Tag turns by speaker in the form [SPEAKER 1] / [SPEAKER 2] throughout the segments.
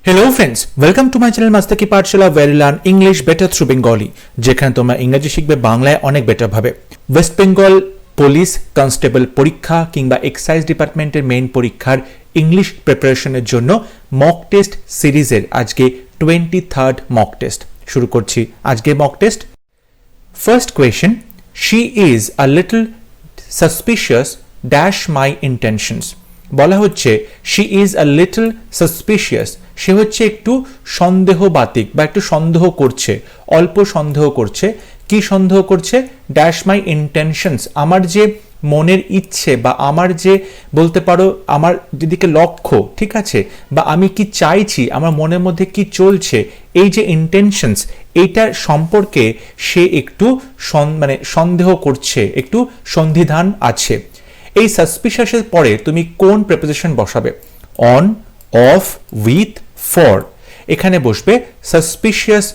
[SPEAKER 1] Hello friends, welcome to my channel Mastaki Pathshala where you learn English better through Bengali, যেখানে তোমরা ইংরেজি শিখবে বাংলায় অনেক বেটার ভাবে। ওয়েস্ট বেঙ্গল পুলিশ কনস্টেবল পরীক্ষা কিংবা এক্সাইজ ডিপার্টমেন্টের মেইন পরীক্ষার ইংলিশ প্রিপারেশনের জন্য মক টেস্ট সিরিজের আজকে 23rd মক টেস্ট শুরু করছি। আজকে mock test first question, she is a little suspicious dash my intentions. বলা হচ্ছে she is a little suspicious, সে হচ্ছে একটু সন্দেহবাতিক বা একটু সন্দেহ করছে, অল্প সন্দেহ করছে। কি সন্দেহ করছে? ড্যাশ মাই ইন্টেনশনস, আমার যে মনের ইচ্ছে বা আমার যে বলতে পারো আমার যেদিকে লক্ষ্য, ঠিক আছে, বা আমি কি চাইছি, আমার মনের মধ্যে কি চলছে, এই যে ইন্টেনশনস, এইটার সম্পর্কে সে একটু সন্দেহ করছে, একটু সন্দিহান আছে। এই সাসপিশিয়াসের পরে তুমি কোন প্রিপোজিশন বসাবে? On, of, with, for. এখানে বসবে suspicious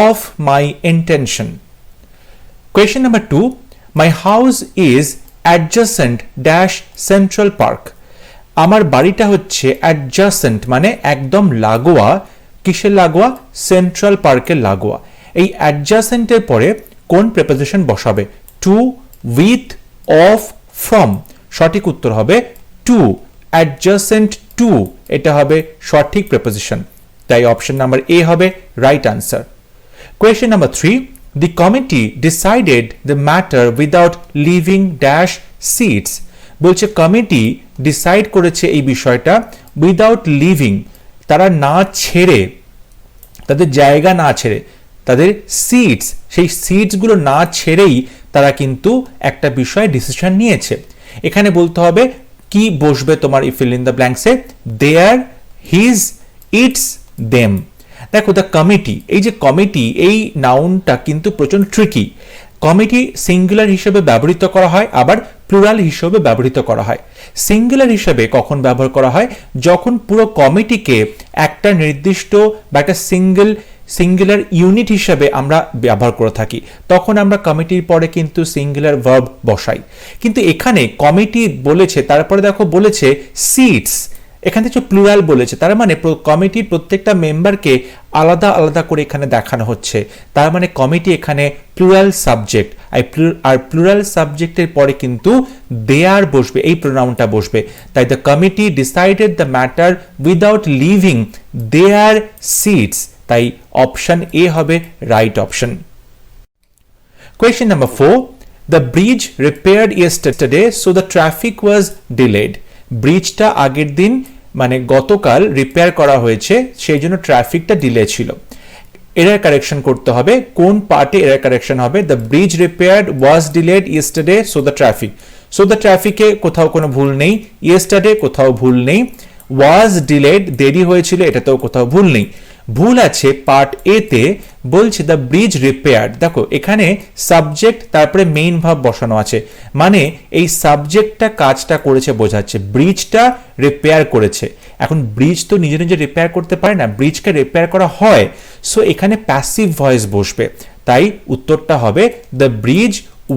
[SPEAKER 1] of my intention. Question number 2, my house is adjacent dash central park. আমার বাড়িটা হচ্ছে অ্যাডজাসেন্ট মানে একদম লাগোয়া। কিসের লাগোয়া? সেন্ট্রাল পার্কের লাগোয়া। এই অ্যাডজাসেন্টের পরে কোন প্রিপোজিশন বসাবে? To, with, of, from. সঠিক উত্তর হবে টু, অ্যাডজাসেন্ট টু, এটা হবে সঠিক প্রিপোজিশন। তাই অপশন নাম্বার এ হবে right answer. Question number 3, the committee decided the matter without leaving dash seats। বলছে কমিটি ডিসাইড করেছে এই বিষয়টা উইদাউট লিভিং, তারা না ছেড়ে, তাদের জায়গা না ছেড়ে, তাদের সিটস, সেই সিটসগুলো না ছেড়েই তারা কিন্তু একটা বিষয়ে ডিসিশন নিয়েছে। এখানে বলতে হবে কি বসবে তোমার ফিল ইন দ্য ব্ল্যাঙ্কসে, দেয়ার, হিজ, ইটস, দেম। দেখো দ্য কমিটি, এই যে কমিটি, এই নাউনটা কিন্তু প্রচন্ড ট্রিকি। কমিটি সিঙ্গুলার হিসেবে ব্যবহৃত করা হয়, আবার প্লুরাল হিসেবে ব্যবহৃত করা হয়। সিঙ্গুলার হিসেবে কখন ব্যবহার করা হয়? যখন পুরো কমিটিকে একটা নির্দিষ্ট বা একটা সিঙ্গুলার ইউনিট হিসেবে আমরা ব্যবহার করে থাকি, তখন আমরা কমিটির পরে কিন্তু সিঙ্গুলার ভার্ব বসাই। কিন্তু এখানে কমিটি বলেছে, তারপরে দেখো বলেছে সিটস, এখান থেকে প্লুরাল বলেছে, তার মানে কমিটির প্রত্যেকটা মেম্বারকে আলাদা আলাদা করে এখানে দেখানো হচ্ছে। তার মানে কমিটি এখানে প্লুরাল সাবজেক্ট, আর প্লুরাল সাবজেক্টের পরে কিন্তু দেয়ার বসবে, এই প্রোনাউনটা বসবে। তাই the committee decided the matter without leaving their seats, তাই অপশন এ হবে right option. Question number 4, the bridge repaired yesterday so the traffic was delayed. ব্রিজটা আগের দিন মানে গতকাল রিপেয়ার করা হয়েছে, সেই জন্য ট্রাফিকটা ডিলে ছিল। এরার কারেকশন করতে হবে। কোন পার্টে এরার কারেকশন হবে? The bridge repaired was delayed yesterday so the traffic. So the ট্রাফিকে কোথাও কোনো ভুল নেই, ইয়েস্টারডে কোথাও ভুল নেই, ওয়াজ ডিলেড দেরি হয়েছিল এটাতেও কোথাও ভুল নেই। ভুল আছে পার্ট এ তে, বলছে দ্য ব্রিজ রিপেয়ার্ড। দেখো এখানে সাবজেক্ট তারপরে মেইন ভার্ব বসানো আছে, মানে এই সাবজেক্টটা কাজটা করেছে বোঝাচ্ছে, ব্রিজটা রিপেয়ার করেছে। এখন ব্রিজ তো নিজে নিজে রিপেয়ার করতে পারে না, ব্রিজকে রিপেয়ার করা হয়, সো এখানে প্যাসিভ ভয়েস বসবে। তাই উত্তরটা হবে the bridge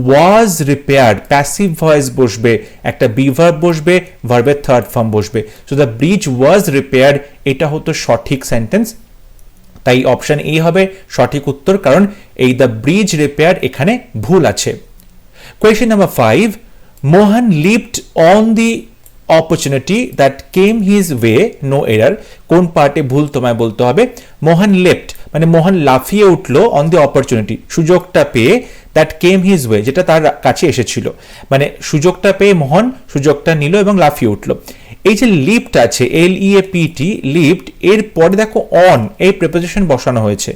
[SPEAKER 1] was repaired, passive voice বসবে, একটা বি ভার্ব বসবে, ভার্বের থার্ড ফর্ম বসবে। So the bridge was repaired, এটা হতো সঠিক সেন্টেন্স। তাই অপশন এ হবে সঠিক উত্তর, কারণ এই দ্য ব্রিজ রিপেয়ার এখানে ভুল আছে। Question number 5, Mohan leaped on the opportunity that came his way, no error. কোন পার্টে ভুল তোমায় বলতে হবে? মোহন লেফট মানে মোহন লাফিয়ে উঠলো, অন দি অপরচুনিটি সুযোগটা পেয়ে, দ্যাট কেম হিজ ওয়ে যেটা তার কাছে এসেছিল, মানে সুযোগটা পেয়ে মোহন সুযোগটা নিল এবং লাফিয়ে উঠলো। এই যে লিফট আছে, LEAPT, লিফট, এর পরে দেখো অন, এই প্রিপোজিশন বসানো হয়েছে।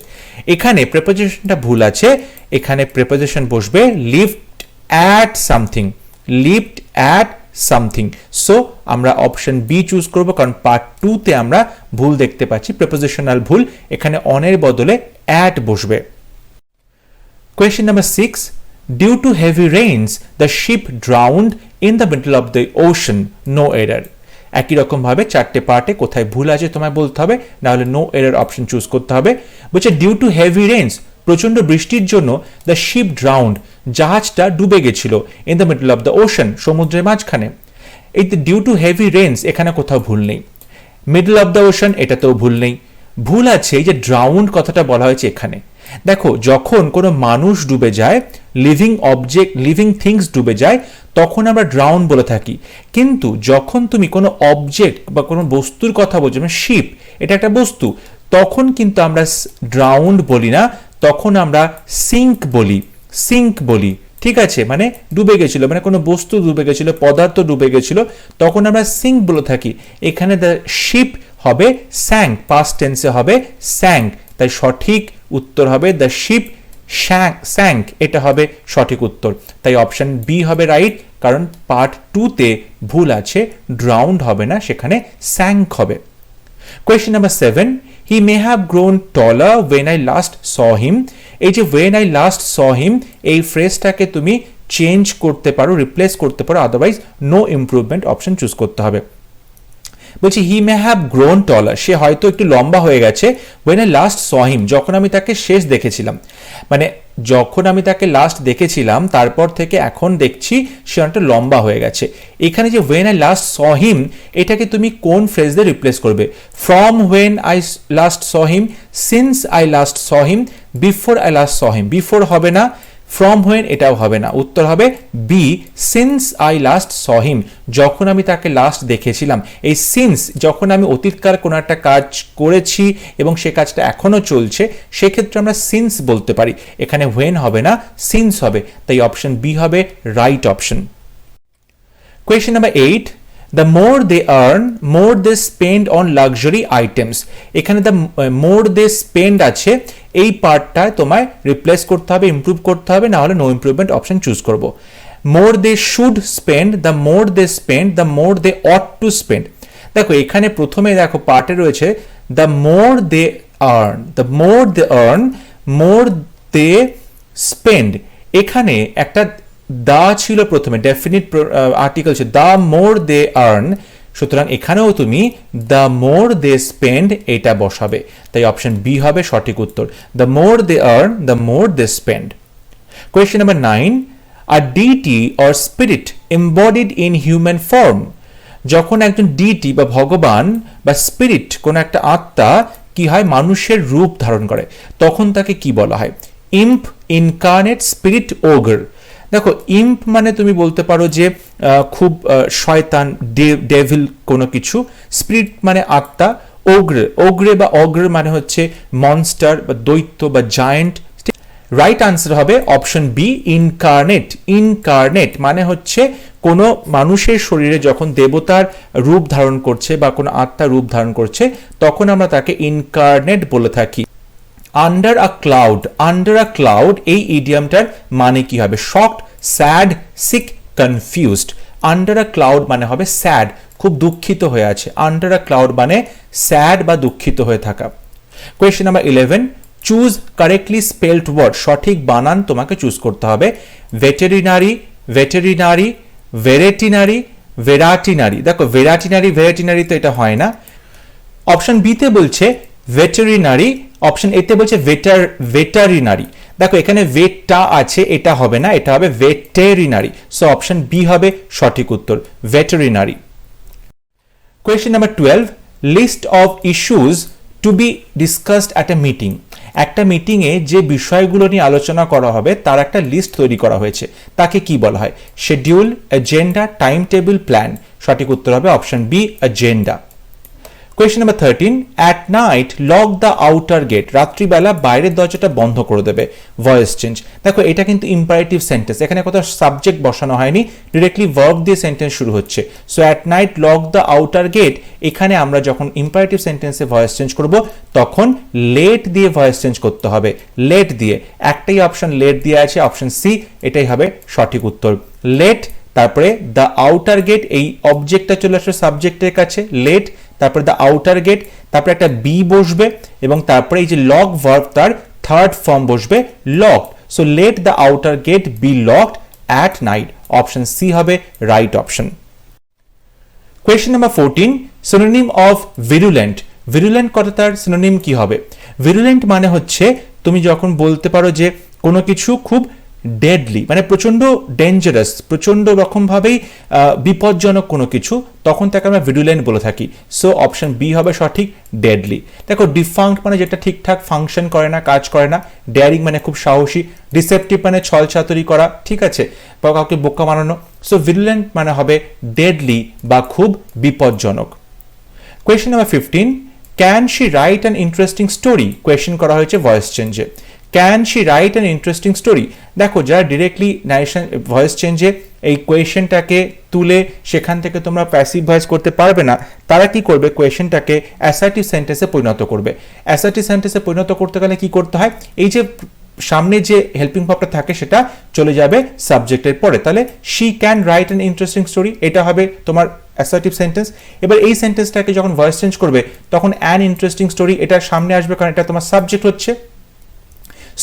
[SPEAKER 1] এখানে প্রিপোজিশনটা ভুল আছে, এখানে প্রিপোজিশন বসবে lift at something, lift at something. So আমরা অপশন বি চুজ করব, কারণ পার্ট 2 তে আমরা ভুল দেখতে পাচ্ছি, প্রিপোজিশনাল ভুল, এখানে অনের বদলে অ্যাট বসবে। Question number 6, due to heavy rains the ship drowned in the middle of the ocean, no error. একই রকম ভাবে চারটে পার্টে কোথায় ভুল আছে তোমায় বলতে হবে, না হলে নো এরার অপশন চুজ করতে হবে। বলছে ডিউ টু হেভি রেইনস, প্রচন্ড বৃষ্টির জন্য দ্য শিপ ড্রাউন্ড, জাহাজটা ডুবে গেছিল, in the middle of the ocean, সমুদ্রের মাঝখানে। এই ডিউ টু হেভি রেইনস এখানে কোথাও ভুল নেই। মিডল অফ দ্য ওশান, এটাতেও ভুল নেই। ভুল আছে এই যে ড্রাউন্ড কথাটা বলা হয়েছে এখানে। দেখো যখন কোনো মানুষ ডুবে যায়, লিভিং অবজেক্ট লিভিং থিংস ডুবে যায়, তখন আমরা ড্রাউন বলে থাকি। কিন্তু যখন তুমি কোনো অবজেক্ট বা কোনো বস্তুর কথা বলছো, মানে শিপ এটা একটা বস্তু, তখন কিন্তু আমরা ড্রাউন্ড বলি না, তখন আমরা সিঙ্ক বলি, সিঙ্ক বলি। ঠিক আছে, মানে ডুবে গেছিল, মানে কোনো বস্তু ডুবে গেছিল, পদার্থ ডুবে গেছিল, তখন আমরা সিঙ্ক বলে থাকি। এখানে দ্য শিপ হবে স্যাঙ্ক, পাস্ট টেন্সে হবে স্যাঙ্ক, তাই সঠিক উত্তর হবে দ্য শিপ স্যাঙ্ক, এটা হবে সঠিক উত্তর। তাই অপশন বি হবে রাইট, কারণ পার্ট 2-তে ভুল আছে, ড্রাউন্ড হবে না, সেখানে স্যাঙ্ক হবে। Question number 7, he may have grown taller when I last saw him. এই যে when I last saw him, এই ফ্রেজটাকে তুমি চেঞ্জ করতে পারো, রিপ্লেস করতে পারো, otherwise no improvement option choose করতে হবে। বলছি হি মে হ্যাভ গ্রোন টলার, সে হয়তো একটু লম্বা হয়ে গেছে, when I last saw him, যখন আমি তাকে শেষ দেখেছিলাম, মানে যখন আমি তাকে লাস্ট দেখেছিলাম তারপর থেকে এখন দেখছি সে অনেকটা লম্বা হয়ে গেছে। এখানে যে when I last saw him, এটাকে তুমি কোন ফ্রেজ দিয়ে রিপ্লেস করবে? From when I last saw him, since I last saw him, before I last saw him. Before হবে না, ফ্রম হোয়েন এটাও হবে না, উত্তর হবে B, since I last saw him, যখন আমি তাকে লাস্ট দেখেছিলাম। এই সিন্স, যখন আমি অতীতকাল কোনো একটা কাজ করেছি এবং সে কাজটা এখনো চলছে, সেক্ষেত্রে আমরা সিন্স বলতে পারি। এখানে হোয়েন হবে না, সিন্স হবে, তাই অপশন বি হবে right option. Question number 8, the more they earn, more they spend on luxury items. এখানে the more they spend আছে, এই পার্টটা তোমায় রিপ্লেস করতে হবে, ইমপ্রুভ করতে হবে, না হলে নো ইমপ্রুভমেন্ট অপশন চুজ করব। more they should spend, the more they spend, the more they ought to spend. দেখো এখানে প্রথমে দেখো পার্টে রয়েছে the more they earn, the more they earn, more they spend। এখানে একটা দা ছিল প্রথমে, ডেফিনিট আর্টিকেল ছিল, দ্য মোর দে আর্ন, সুতরাং এখানেও তুমি দ্য মোর দে স্পেন্ড এটা বসাবে, তাই অপশন বি হবে সঠিক উত্তর, the more they earn, the more they spend. Question number 9, a deity or spirit embodied in human form. যখন একজন ডিটি বা ভগবান বা স্পিরিট, কোন একটা আত্মা কি হয়, মানুষের রূপ ধারণ করে, তখন তাকে কি বলা হয়? ইম্প, ইনকার্নেট, স্পিরিট, ওগর। দেখো ইম্প মানে তুমি বলতে পারো যে খুব শয়তান, ডেভিল কোনো কিছু, স্পিরিট মানে আত্মা, ওগ্রে, ওগ্রে বা অগ্র মানে হচ্ছে মনস্টার বা দৈত্য বা জায়েন্ট। রাইট আনসার হবে অপশন বি, ইনকার্নেট। ইনকার্নেট মানে হচ্ছে কোনো মানুষের শরীরে যখন দেবতার রূপ ধারণ করছে বা কোনো আত্মা রূপ ধারণ করছে, তখন আমরা তাকে ইনকার্নেট বলে থাকি। Under a cloud, under a cloud এই ইডিয়ামটার মানে কি হবে? Shocked, sad, sick, confused. Under a cloud মানে হবে স্যাড, খুব দুঃখিত হয়ে আছে। আন্ডার আ ক্লাউড মানে স্যাড বা দুঃখিত হয়ে থাকা। Question number 11, choose correctly spelled word, সঠিক বানান তোমাকে চুজ করতে হবে। Veterinary, veterinary, veretinary, veratinary. দেখো ভেরাটিনারি, ভেরেটিনারি তো এটা হয় না। অপশন বিতে বলছে ভেটেরিনারি, অপশন এতে বলছে ভেটারিনারি। দেখো এখানে ভেটটা আছে, এটা হবে না, এটা হবে ভেটেরিনারি। সো অপশন বি হবে সঠিক উত্তর, veterinary. Question number 12, list of issues to be discussed at a meeting. একটা মিটিংয়ে যে বিষয়গুলো নিয়ে আলোচনা করা হবে তার একটা লিস্ট তৈরি করা হয়েছে, তাকে কি বলা হয়? Schedule, agenda, time table, plan. সঠিক উত্তর হবে option B, agenda. Question number 13, at night lock the outer gate. রাত্রিবেলা বাইরের দরজাটা বন্ধ করে দেবে। Voice change. দেখো এটা কিন্তু ইম্পারেটিভ সেন্টেন্স, এখানে কোথাও সাবজেক্ট বসানো হয়নি, ডিরেক্টলি ভার্ব দিয়ে সেন্টেন্স শুরু হচ্ছে। So at night lock the outer gate, এখানে আমরা যখন ইম্পারেটিভ সেন্টেন্সে ভয়েস চেঞ্জ করব তখন লেট দিয়ে ভয়েস চেঞ্জ করতে হবে, লেট দিয়ে। একটাই অপশন লেট দিয়ে আছে, অপশন সি, এটাই হবে সঠিক উত্তর, লেট। তারপরে দ্য আউটার গেট, এই অবজেক্টটা চলে আসবে সাবজেক্টের কাছে, লেট, তারপরে দ্য আউটার গেট, তারপরে একটা বি বসবে এবং তারপরে এই যে লক ভার্ব তার থার্ড ফর্ম বসবে, locked. So let the outer gate be locked at night. Option C হবে right option. Question number 14, synonym of virulent. Virulent কথাটার সিনোনিম কি হবে? ভিরুলেন্ট মানে হচ্ছে তুমি যখন বলতে পারো যে কোনো কিছু খুব ডেডলি মানে প্রচণ্ড ডেঞ্জারাস, প্রচণ্ড রকমভাবেই বিপজ্জনক কোনো কিছু, তখন তাকে আমরা ভিরুলেন্ট বলে থাকি। সো অপশন বি হবে সঠিক, ডেডলি। দেখো ডিফাঙ্ক্ট মানে যেটা ঠিকঠাক ফাংশন করে না, কাজ করে না। ডেয়ারিং মানে খুব সাহসী। ডিসেপটিভ মানে ছল চাতুরি করা, ঠিক আছে, বা কাউকে বোকা বানানো। সো ভিরুলেন্ট মানে হবে ডেডলি বা খুব বিপজ্জনক। Question number 15, can she write an interesting story? Question করা হয়েছে ভয়েস চেঞ্জে। Can she write an interesting story? দেখো যারা ডিরেক্টলি ন্যারেশন ভয়েস চেঞ্জে এই কোয়েশ্চেনটাকে তুলে সেখান থেকে তোমরা প্যাসিভ ভয়েস করতে পারবে না, তারা কি করবে, কোয়েশ্চেনটাকে অ্যাসার্টিভ সেন্টেন্সে পরিণত করবে। অ্যাসার্টিভ সেন্টেন্সে পরিণত করতে গেলে কি করতে হয়, এই যে সামনে যে হেল্পিং ভার্বটা থাকে সেটা চলে যাবে সাবজেক্টের পরে, তাহলে she can write an interesting story, এটা হবে তোমার অ্যাসার্টিভ সেন্টেন্স। এবার এই সেন্টেন্সটাকে যখন ভয়েস চেঞ্জ করবে তখন অ্যান ইন্টারেস্টিং স্টোরি এটা সামনে আসবে, কারণ এটা তোমার সাবজেক্ট হচ্ছে।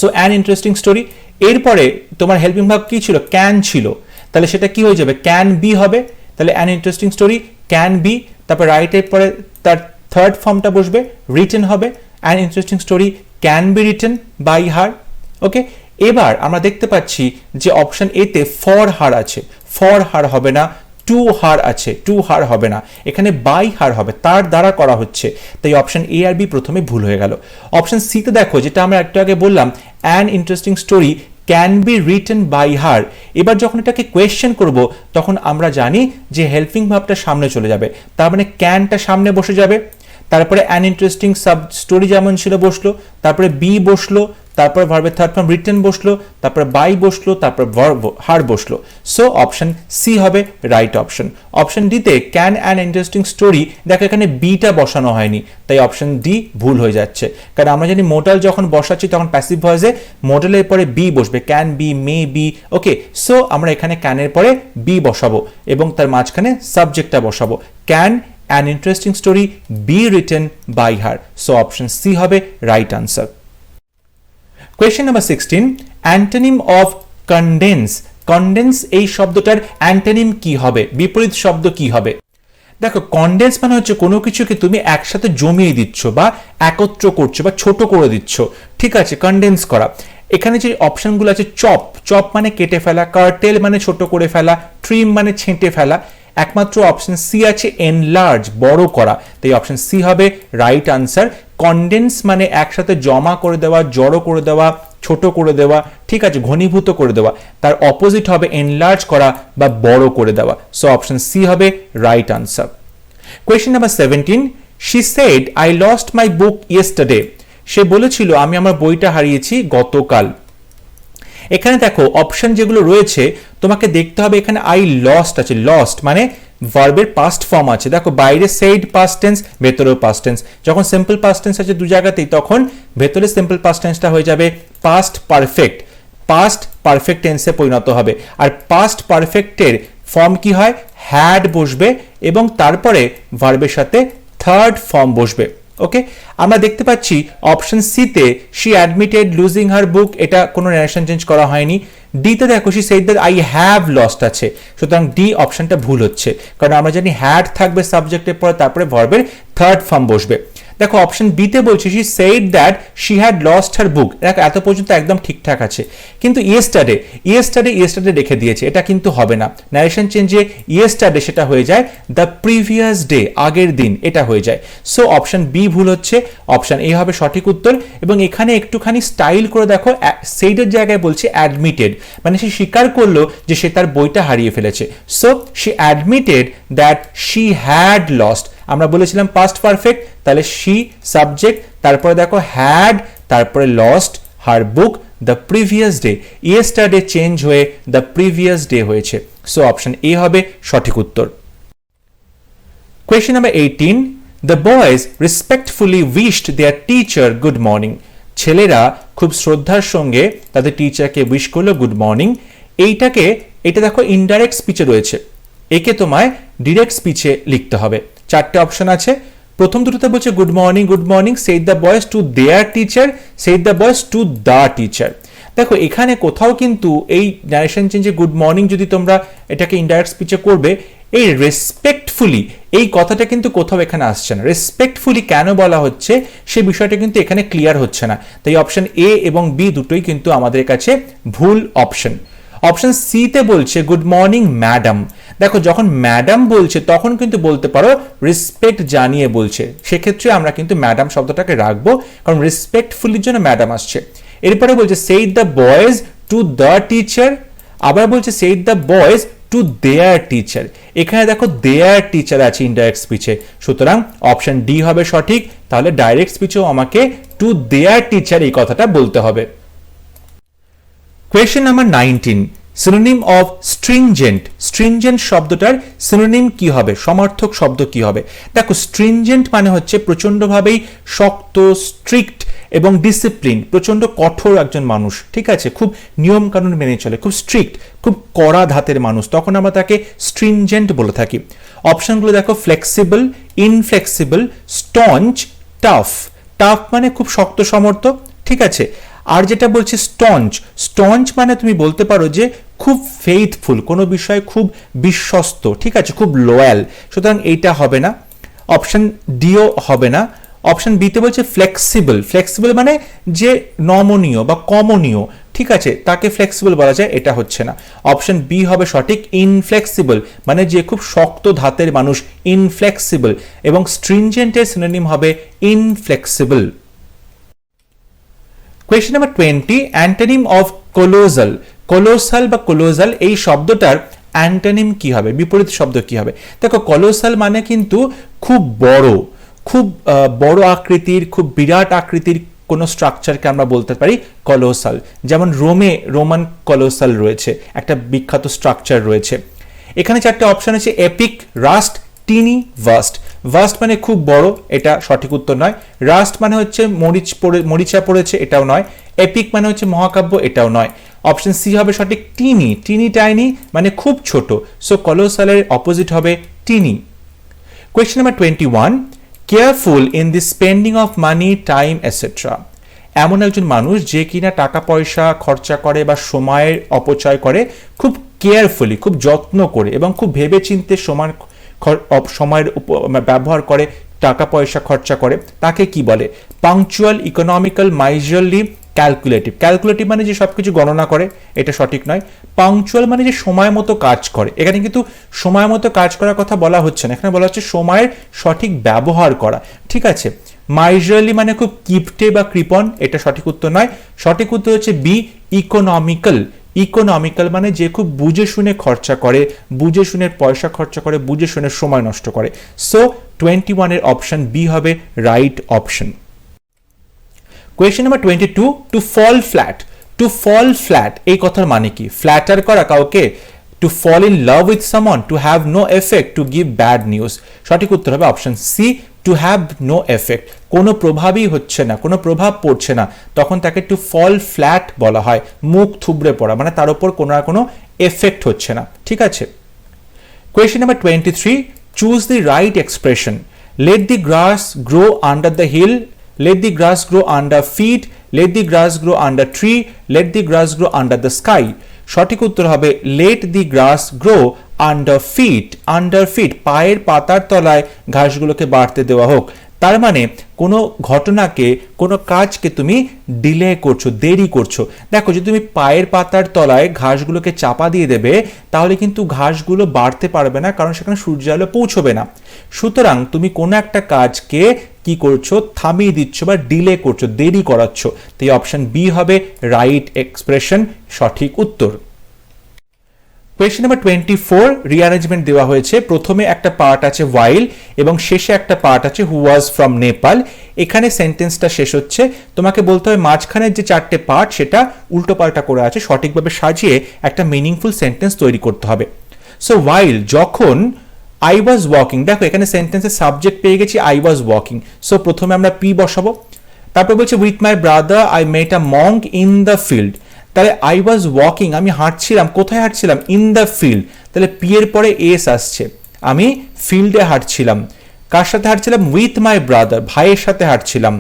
[SPEAKER 1] So an interesting story. এরপরে তোমার হেল্পিং ভার্ব কি ছিল, ক্যান ছিল, তাহলে সেটা কি হয়ে যাবে, ক্যান বি হবে। তাহলে an interesting story can be, তারপর রাইটের পরে তার থার্ড ফর্মটা বসবে, রিটেন হবে। An interesting story can be written by her. Okay, এবার আমরা দেখতে পাচ্ছি যে অপশন এতে ফর হার আছে, ফর হার হবে না, টু হার আছে, টু হার হবে না, এখানে বাই হার হবে, তার দ্বারা করা হচ্ছে। তাই অপশন এ আর বি প্রথমে ভুল হয়ে গেল। অপশন সিতে দেখো, যেটা আমরা একটু আগে বললাম, an interesting story can be written by her. এবার যখন এটাকে কোয়েশ্চেন করব তখন আমরা জানি যে হেল্পিং ভার্বটা সামনে চলে যাবে, তার মানে ক্যানটা সামনে বসে যাবে, তারপরে অ্যান ইন্টারেস্টিং সাব স্টোরি যেমন ছিল বসলো, তারপরে বি বসলো, তারপর ভার্বের থার্ড ফর্ম রিটেন বসলো, তারপর বাই বসলো, তারপর হার বসলো। সো অপশন সি হবে রাইট অপশন। অপশন ডিতে ক্যান অ্যান ইন্টারেস্টিং স্টোরি, দেখো এখানে বিটা বসানো হয়নি, তাই অপশন ডি ভুল হয়ে যাচ্ছে। কারণ আমরা জানি মোডাল যখন বসাচ্ছি তখন প্যাসিভ ভয়েসে মোডালের পরে বি বসবে, can be, may be. Okay, so আমরা এখানে ক্যানের পরে বি বসাবো এবং তার মাঝখানে সাবজেক্টটা বসাবো, can an interesting story be written by her. So option C হবে right answer. Question number 16, antonym of condense. Condense এই শব্দটার অ্যান্টোনিম কি হবে, বিপরীত শব্দ কি হবে? দেখো কনডেন্স মানে হচ্ছে কোনো কিছুকে তুমি একসাথে জমিয়ে দিচ্ছ বা একত্র করছো বা ছোট করে দিচ্ছ, ঠিক আছে, কনডেন্স করা। এখানে যে অপশনগুলো আছে, চপ, চপ মানে কেটে ফেলা, কার্টেল মানে ছোট করে ফেলা, ট্রিম মানে ছেঁটে ফেলা, একমাত্র অপশন সি আছে এনলার্জ, বড় করা, তাই অপশন সি হবে রাইট আনসার। কনডেন্স মানে একসাথে জমা করে দেওয়া, জড়ো করে দেওয়া, ছোট করে দেওয়া, ঠিক আছে, ঘনীভূত করে দেওয়া। তার অপোজিট হবে এনলার্জ করা বা বড় করে দেওয়া। সো অপশন সি হবে right answer. Question number 17, she said I lost my book yesterday. সে বলেছিল আমি আমার বইটা হারিয়েছি গতকাল। এখানে দেখো অপশন যেগুলো রয়েছে তোমাকে দেখতে হবে, এখানে আই লস্ট আছে, লস্ট মানে ভার্বের পাস্ট ফর্ম আছে। দেখো বাইরে সেড পাস্ট টেন্স, ভেতরেও পাস্ট টেন্স। যখন সিম্পল পাস্ট টেন্স আছে দু জায়গাতেই, তখন ভেতরে সিম্পল পাস্ট টেন্সটা হয়ে যাবে পাস্ট পারফেক্ট, পাস্ট পারফেক্ট টেন্সে পরিণত হবে। আর পাস্ট পারফেক্টের ফর্ম কি হয়, হ্যাড বসবে এবং তারপরে ভার্বের সাথে থার্ড ফর্ম বসবে। ওকে, আমরা দেখতে পাচ্ছি অপশন সিতে শি অ্যাডমিটেড লুজিং হার বুক, এটা কোনো ন্যারেশন চেঞ্জ করা হয়নি। ডিতে দেখো she said that I have lost আছে, সুতরাং ডি অপশনটা ভুল হচ্ছে, কারণ আমরা জানি হ্যাড থাকবে সাবজেক্টের পরে, তারপরে ভার্বের থার্ড ফর্ম বসবে। দেখো অপশন বিতে বলছে she said that she had lost her book, দেখো এত পর্যন্ত একদম ঠিকঠাক আছে, কিন্তু ইয়েস্টারডে, ইয়েস্টারডে রেখে দিয়েছে, এটা কিন্তু হবে না। ন্যারেশন চেঞ্জে ইয়েস্টারডে সেটা হয়ে যায় দ্য প্রিভিয়াস ডে, আগের দিন, এটা হয়ে যায়। সো অপশন বি ভুল হচ্ছে, অপশন এ হবে সঠিক উত্তর। এবং এখানে একটুখানি স্টাইল করে দেখো, সেইডের জায়গায় বলছে অ্যাডমিটেড, মানে সে স্বীকার করলো যে সে তার বইটা হারিয়ে ফেলেছে। So she admitted that she had lost, আমরা বলেছিলাম পাস্ট পারফেক্ট, তাহলে শি সাবজেক্ট, তারপরে দেখো হ্যাড, তারপরে lost her book the previous day, yesterday change হয়ে দ্য প্রিভিয়াস ডে হয়েছে। সো অপশন এ হবে সঠিক উত্তর। Question number 18, the boys respectfully wished their teacher good morning. ছেলেরা খুব শ্রদ্ধার সঙ্গে তাদের টিচারকে উইশ করলো গুড মর্নিং। এটা দেখো ইনডাইরেক্ট স্পিচে রয়েছে, একে তোমায় ডিরেক্ট স্পিচে লিখতে হবে। চারটে অপশন আছে, প্রথম দুটোতে বলছে good morning said the boys to their teacher, said the boys to the teacher. দেখো এখানে কোথাও কিন্তু এই ন্যারেশন চেঞ্জে গুড মর্নিং যদি তোমরা এটাকে ইনডাইরেক্ট স্পিচে করবে, এই রেসপেক্টফুলি এই কথাটা কিন্তু কোথাও এখানে আসছে না। রেসপেক্টফুলি কেন বলা হচ্ছে সে বিষয়টা কিন্তু এখানে ক্লিয়ার হচ্ছে না। তাই অপশন এ এবং বি দুটোই কিন্তু আমাদের কাছে ভুল অপশন। অপশন সি তে বলছে গুড মর্নিং ম্যাডাম। দেখো যখন ম্যাডাম বলছে তখন কিন্তু বলতে পারো রেসপেক্ট জানিয়ে বলছে, সেক্ষেত্রে আমরা কিন্তু ম্যাডাম শব্দটাকে রাখবো, কারণ রেসপেক্টফুলির জন্য ম্যাডাম আসছে। এরপরে বলছে said the boys to the teacher, আবার বলছে said the boys to their teacher. এখানে দেখো দেয়ার টিচার আছে ইনডাইরেক্ট স্পিচে, সুতরাং অপশন ডি হবে সঠিক। তাহলে ডাইরেক্ট স্পিচেও আমাকে টু দেয়ার টিচার এই কথাটা বলতে হবে। Question number 19, synonym of stringent. Stringent শব্দটার সিনোনিম কি হবে, সমার্থক শব্দ কি হবে? দেখো স্ট্রিনজেন্ট মানে হচ্ছে প্রচন্ডভাবেই শক্ত, স্ট্রিক্ট এবং ডিসিপ্লিন, প্রচন্ড কঠোর একজন মানুষ, ঠিক আছে, খুব নিয়ম কানুন মেনে চলে, খুব স্ট্রিক্ট, খুব কড়া ধাতের মানুষ, তখন আমরা তাকে স্ট্রিনজেন্ট বলে থাকি। অপশনগুলো দেখো ফ্লেক্সিবল, ইনফ্লেক্সিবল, স্টঞ্চ, টাফ। টাফ মানে খুব শক্ত সমর্থ, ঠিক আছে। আর যেটা বলছে স্টঞ্চ, স্টঞ্চ মানে তুমি বলতে পারো যে খুব ফেইথফুল, কোনো বিষয়ে খুব বিশ্বস্ত, ঠিক আছে, খুব লয়াল, সুতরাং এইটা হবে না। অপশন ডিও হবে না। অপশন বিতে বলছে ফ্লেক্সিবল। ফ্লেক্সিবল মানে যে নমনীয় বা কমনীয়, ঠিক আছে, তাকে ফ্লেক্সিবল বলা যায়, এটা হচ্ছে না। অপশন বি হবে সঠিক, ইনফ্লেক্সিবল মানে যে খুব শক্ত ধাতের মানুষ, ইনফ্লেক্সিবল, এবং স্ট্রিনজেন্টের সিনোনিম হবে inflexible. Question number 20, antonym of colossal. Colossal বা কোলোসাল এই শব্দটার অ্যান্টোনিম কি হবে, বিপরীত শব্দ কি হবে? দেখো কোলোসাল মানে কিন্তু খুব বড়, খুব বড় আকৃতির, খুব বিরাট আকৃতির কোনো স্ট্রাকচারকে আমরা বলতে পারি কলোসাল। যেমন রোমান কলোসাল রয়েছে, একটা বিখ্যাত স্ট্রাকচার রয়েছে। এখানে চারটে অপশন আছে, এপিক, রাস্ট, টিনি, ভাস্ট। ভাস্ট মানে খুব বড়, এটা সঠিক উত্তর নয়। রাস্ট মানে হচ্ছে মরিচা পড়েছে, এটাও নয়। এপিক মানে হচ্ছে মহাকাব্য, এটাও নয়। অপশন সি হবে সঠিক, টিনি। টিনি টাইনি মানে খুব ছোট, সো কলোসালের অপোজিট হবে tiny. Question number 21, careful in the spending of money, time etcetera. এমন একজন মানুষ যে কিনা টাকা পয়সা খরচা করে বা সময়ের অপচয় করে খুব কেয়ারফুলি, খুব যত্ন করে এবং খুব ভেবেচিন্তে সময়ের ব্যবহার করে, টাকা পয়সা খরচা করে, তাকে কি বলে? Punctual, economical, মাইজারলি, calculative. ক্যালকুলেটিভ মানে যে সবকিছু গণনা করে, এটা সঠিক নয়। পাংচুয়াল মানে যে সময় মতো কাজ করে, এখানে কিন্তু সময় মতো কাজ করার কথা বলা হচ্ছে না, এখানে বলা হচ্ছে সময়ের সঠিক ব্যবহার করা, ঠিক আছে। মাইজারলি মানে খুব কিপটে বা কৃপণ, এটা সঠিক উত্তর নয়। সঠিক উত্তর হচ্ছে বি, ইকোনমিক্যাল। ইকোনমিক্যাল মানে যে খুব বুঝে শুনে খরচা করে, বুঝে শুনে পয়সা খরচা করে, বুঝে শুনে সময় নষ্ট করে। সো 21 এর অপশন বি হবে right option. Question number 22, to fall flat. To fall flat এই কথার মানে কি? ফ্ল্যাটার করা কাউকে, to fall in love with someone, to have no effect, to give bad news. সঠিক উত্তর হবে option C, to have no effect. কোনো প্রভাবই হচ্ছে না, কোনো প্রভাব পড়ছে না, তখন তাকে টু ফল ফ্ল্যাট বলা হয়। মুখ থুবড়ে পড়া মানে তার উপর কোনো না কোনো এফেক্ট হচ্ছে না, ঠিক আছে। Question number 23, choose the right expression. Let the grass grow under the hill, let the grass grow under feet, let the grass grow under tree, let the grass grow under the sky। সঠিক উত্তর হবে let the grass grow under feet, under feet পায়ের পাতার তলায় ঘাসগুলোকে বাড়তে দেওয়া হোক। তার মানে কোনো ঘটনাকে, কোনো কাজকে তুমি ডিলে করছো, দেরি করছো। দেখো যদি তুমি পায়ের পাতার তলায় ঘাসগুলোকে চাপা দিয়ে দেবে, তাহলে কিন্তু ঘাসগুলো বাড়তে পারবে না, কারণ সেখানে সূর্য আলো পৌঁছবে না। সুতরাং তুমি কোনো একটা কাজকে কি করছো, থামিয়ে দিচ্ছ বা ডিলে করছো, দেরি করাচ্ছ। তাই অপশন বি হবে রাইট এক্সপ্রেশন, সঠিক উত্তর। কোয়েশ্চেন নাম্বার 24, রিঅ্যারেঞ্জমেন্ট দেওয়া হয়েছে। প্রথমে একটা পার্ট আছে ওয়াইল এবং শেষে একটা পার্ট আছে হু ওয়াজ ফ্রম নেপাল। এখানে সেন্টেন্সটা শেষ হচ্ছে, তোমাকে বলতে হবে মাঝখানের যে চারটে পার্ট সেটা উল্টোপাল্টা করে আছে, সঠিকভাবে সাজিয়ে একটা মিনিংফুল সেন্টেন্স তৈরি করতে হবে। সো ওয়াইল, যখন আই ওয়াজ ওয়াকিং, দেখো এখানে সেন্টেন্সের সাবজেক্ট পেয়ে গেছি আই ওয়াজ ওয়াকিং, সো প্রথমে আমরা পি বসাবো। তারপর বলছে with my brother I met a monk in the field. তাহলে আই ওয়াজ ওয়াকিং, আমি হাঁটছিলাম, কোথায় হাঁটছিলাম? In the field. তাহলে পি এর পরে এস আসছে, আমি ফিল্ডে হাঁটছিলাম। কার সাথে হাঁটছিলাম? উইথ মাই ব্রাদার, ভাইয়ের সাথে হাঁটছিলাম।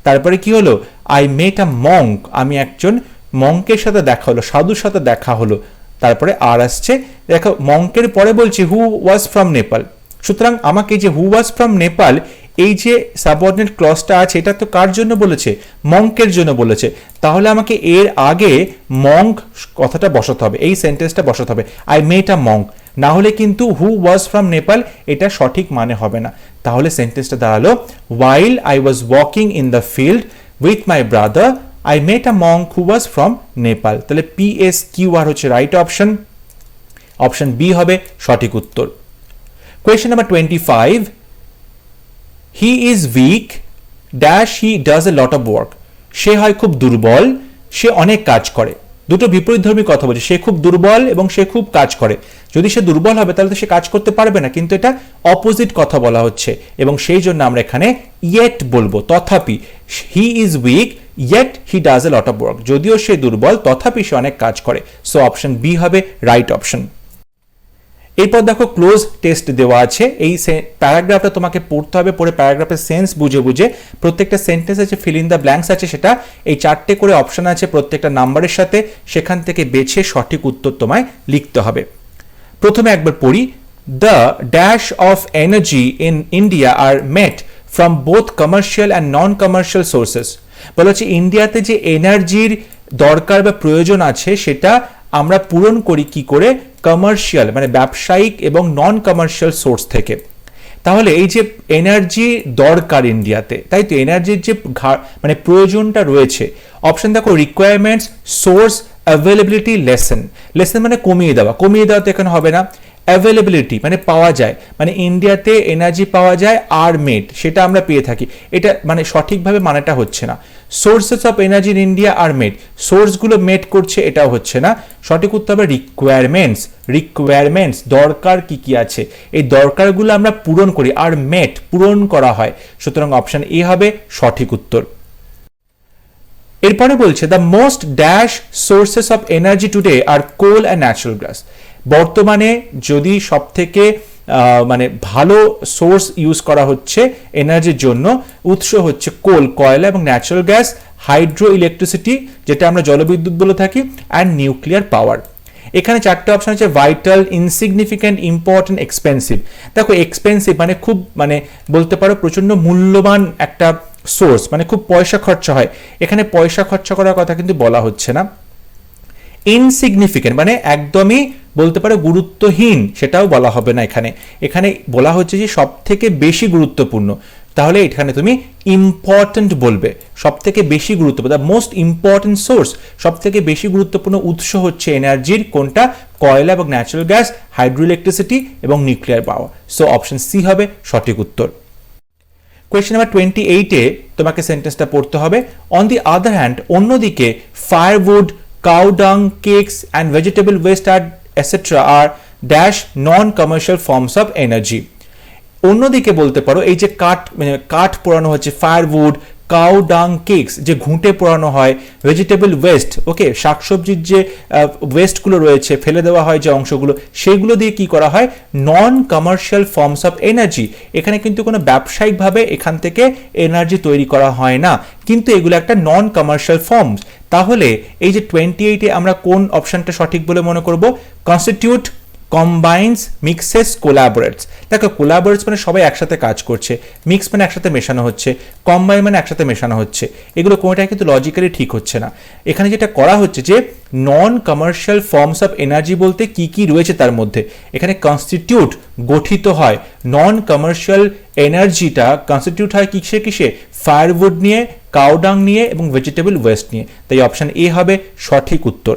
[SPEAKER 1] তারপরে কি হলো? আই মেট আ মঙ্ক, আমি একজন মঙ্কের সাথে দেখা হলো, সাধুর সাথে দেখা হলো, তারপরে আর আসছে। দেখো মঙ্কের পরে বলছি হু ওয়াজ ফ্রম নেপাল, সুতরাং আমাকে যে হু ওয়াজ ফ্রম নেপাল এই যে সাবঅর্ডিনেট ক্লজটা আছে এটা তো কার জন্য বলেছে, মঙ্কের জন্য বলেছে, তাহলে আমাকে এর আগে মঙ্ক কথাটা বসাতে হবে, এই সেন্টেন্সটা বসাতে হবে, আই মেট আ মঙ্ক, না হলে কিন্তু হু ওয়াজ ফ্রম নেপাল এটা সঠিক মানে হবে না। তাহলে সেন্টেন্সটা দাঁড়ালো while I was walking in the field with my brother I met a monk who was from Nepal। তাহলে PSQR হচ্ছে রাইট অপশন, অপশন বি হবে সঠিক উত্তর। Question number 25, he is weak dash he does a lot of work। সে হয় খুব দুর্বল, সে অনেক কাজ করে। দুটো বিপরীতধর্মী কথা বলছে, সে খুব দুর্বল এবং সে খুব কাজ করে। যদি সে দুর্বল হবে তাহলে তো সে কাজ করতে পারবে না, কিন্তু এটা অপোজিট কথা বলা হচ্ছে এবং সেই জন্য আমরা এখানে yet বলবো, তথাপি। he is weak yet he does a lot of work, যদিও সে দুর্বল তথাপি সে অনেক কাজ করে। সো অপশন বি হবে রাইট অপশন। এরপর দেখো ক্লোজ টেস্ট দেওয়া আছে, এই প্যারাগ্রাফটা তোমাকে পড়তে হবে, পড়ে প্যারাগ্রাফের সেন্স বুঝে বুঝে প্রত্যেকটা সেন্টেন্স আছে, ফিল ইন দ্য ব্ল্যাঙ্কস আছে, সেটা এই 4টে করে অপশন আছে প্রত্যেকটা নাম্বারের সাথে, সেখান থেকে বেছে সঠিক উত্তর তোমায় লিখতে হবে। প্রথমে একবার পড়ি, the dash of energy in India are met from both commercial and non commercial sources. বলা হচ্ছে ইন্ডিয়াতে যে এনার্জির দরকার বা প্রয়োজন আছে সেটা আমরা পূরণ করি কি করে, কমার্শিয়াল মানে ব্যবসায়িক এবং নন কমার্শিয়াল সোর্স থেকে। তাহলে এই যে এনার্জি দরকার ইন্ডিয়াতে, তাই তো এনার্জির যে মানে প্রয়োজনটা রয়েছে, অপশন দেখো requirements, source, availability, lesson. Lesson মানে কমিয়ে দেওয়া, কমিয়ে দেওয়া তো এখানে হবে না। অ্যাভেলেবিলিটি মানে পাওয়া যায়, মানে ইন্ডিয়াতে এনার্জি পাওয়া যায় আর মেট, সেটা আমরা পেয়ে থাকি, এটা মানে সঠিকভাবে মানেটা হচ্ছে না। Sources of energy in India are met, সোর্সগুলো মেট করছে এটাও হচ্ছে না। সঠিক উত্তর হবে রিকোয়ারমেন্টস। রিকোয়ারমেন্টস দরকার কি কি আছে, এই দরকারগুলো আমরা পূরণ করি, আর মেট পূরণ করা হয়, সুতরাং অপশন এ হবে সঠিক উত্তর। এরপরে বলছে the most dash sources of energy today are coal and natural gas. বর্তমানে যদি সব থেকে মানে ভালো সোর্স ইউজ করা হচ্ছে এনার্জির জন্য, উৎস হচ্ছে কোল, কয়লা এবং ন্যাচারাল গ্যাস, হাইড্রো ইলেকট্রিসিটি যেটা আমরা জলবিদ্যুৎ বলে থাকি, অ্যান্ড নিউক্লিয়ার পাওয়ার। এখানে 4টে অপশন আছে, ভাইটাল, ইনসিগনিফিক্যান্ট, ইম্পর্টেন্ট, এক্সপেন্সিভ। দেখো এক্সপেন্সিভ মানে খুব মানে বলতে পারো প্রচন্ড মূল্যবান একটা সোর্স, মানে খুব পয়সা খরচা হয়, এখানে পয়সা খরচা করার কথা কিন্তু বলা হচ্ছে না। ইনসিগনিফিক্যান্ট মানে একদমই বলতে পারো গুরুত্বহীন, সেটাও বলা হবে না এখানে। এখানে বলা হচ্ছে যে সব থেকে বেশি গুরুত্বপূর্ণ, তাহলে এখানে তুমি ইম্পর্টেন্ট বলবে, সব থেকে বেশি গুরুত্বপূর্ণ, দ্য মোস্ট ইম্পর্টেন্ট সোর্স, সব থেকে বেশি গুরুত্বপূর্ণ উৎস হচ্ছে এনার্জির, কোনটা, কয়লা এবং ন্যাচারাল গ্যাস, হাইড্রো ইলেকট্রিসিটি এবং nuclear power. So option C হবে সঠিক উত্তর। কোয়েশ্চেন নাম্বার 28-এ তোমাকে সেন্টেন্সটা পড়তে হবে, অন দি আদার হ্যান্ড, অন্যদিকে, firewood, cow dung, cakes and vegetable waste are etc. are dash non-commercial forms of energy। অন্যদিকে বলতে পারো এই যে কাঠ পোড়ানো হচ্ছে, ফায়ারউড, কাউ ডাং, কেকস যে ঘুঁটে পোড়ানো হয়, ভেজিটেবল ওয়েস্ট, ওকে শাকসবজির যে ওয়েস্টগুলো রয়েছে ফেলে দেওয়া হয় যে অংশগুলো, সেইগুলো দিয়ে কি করা হয়, নন কমার্শিয়াল ফর্মস অফ এনার্জি। এখানে কিন্তু কোনো ব্যবসায়িকভাবে এখান থেকে এনার্জি তৈরি করা হয় না, কিন্তু এগুলো একটা নন কমার্শিয়াল ফর্মস। তাহলে এই যে 28-এ আমরা কোন অপশনটা সঠিক বলে মনে করব, কনস্টিটিউট, কম্বাইন্স, মিক্সেস, কোলাবোরেটস। দেখো কোলাবোরেটস মানে সবাই একসাথে কাজ করছে, মিক্স মানে একসাথে মেশানো হচ্ছে, কম্বাইন মানে একসাথে মেশানো হচ্ছে, এগুলো কোনোটাই কিন্তু লজিক্যালি ঠিক হচ্ছে না। এখানে যেটা করা হচ্ছে যে নন কমার্শিয়াল ফর্মস অফ এনার্জি বলতে কি কি রয়েছে তার মধ্যে, এখানে কনস্টিটিউট গঠিত হয়, নন কমার্শিয়াল এনার্জিটা কনস্টিটিউট হয় কিসে কিসে, ফায়ারউড নিয়ে, কাউডাং নিয়ে এবং ভেজিটেবল ওয়েস্ট নিয়ে, তাই অপশন এ হবে সঠিক উত্তর।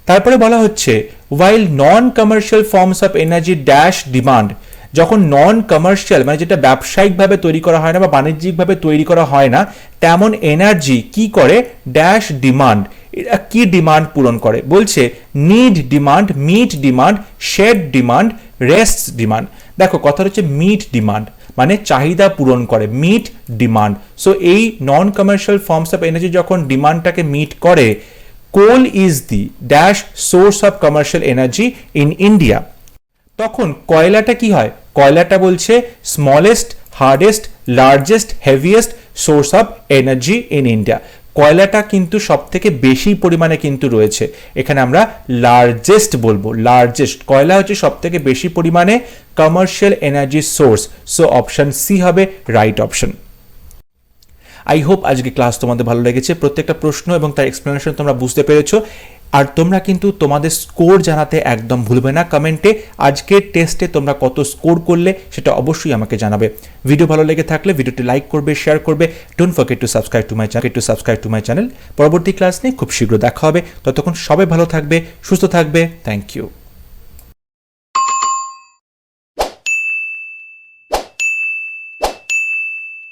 [SPEAKER 1] তারপরে বলা হচ্ছে while non commercial forms of energy dash demand, যখন নন কমার্শিয়াল মানে যেটা ব্যবসায়িকভাবে তৈরি করা হয় না বা বাণিজ্যিকভাবে তৈরি করা হয় না, তেমন এনার্জি কি করে, ড্যাশ ডিমান্ড, এটা কি ডিমান্ড পূরণ করে, বলছে need demand, meet demand, shed demand, rest demand. দেখো কথা হচ্ছে মিট ডিমান্ড মানে চাহিদা পূরণ করে, মিট ডিমান্ড। সো এই non commercial forms of energy যখন ডিমান্ডটাকে মিট করে, coal is the dash source of commercial energy in India, তখন কয়লাটা কি হয়, কয়লাটা বলছে smallest, hardest, largest, heaviest source of energy in India. কয়লাটা কিন্তু সব থেকে বেশি পরিমাণে কিন্তু রয়েছে, এখানে আমরা লার্জেস্ট বলবো, লার্জেস্ট। কয়লা হচ্ছে সব থেকে বেশি পরিমাণে commercial energy source, so option C হবে রাইট অপশন। আই হোপ আজকে ক্লাস তোমাদের ভালো লেগেছে, প্রত্যেকটা প্রশ্ন এবং তার এক্সপ্লেনেশন তোমরা বুঝতে পেরেছো। আর তোমরা কিন্তু তোমাদের স্কোর জানাতে একদম ভুলবে না কমেন্টে, আজকের টেস্টে তোমরা কত স্কোর করলে সেটা অবশ্যই আমাকে জানাবে। ভিডিও ভালো লেগে থাকলে ভিডিওটি লাইক করবে, শেয়ার করবে। Don't forget to subscribe to my channel. পরবর্তী ক্লাস নিয়ে খুব শীঘ্র দেখা হবে, ততক্ষণ সবাই ভালো থাকবে, সুস্থ থাকবে। Thank you.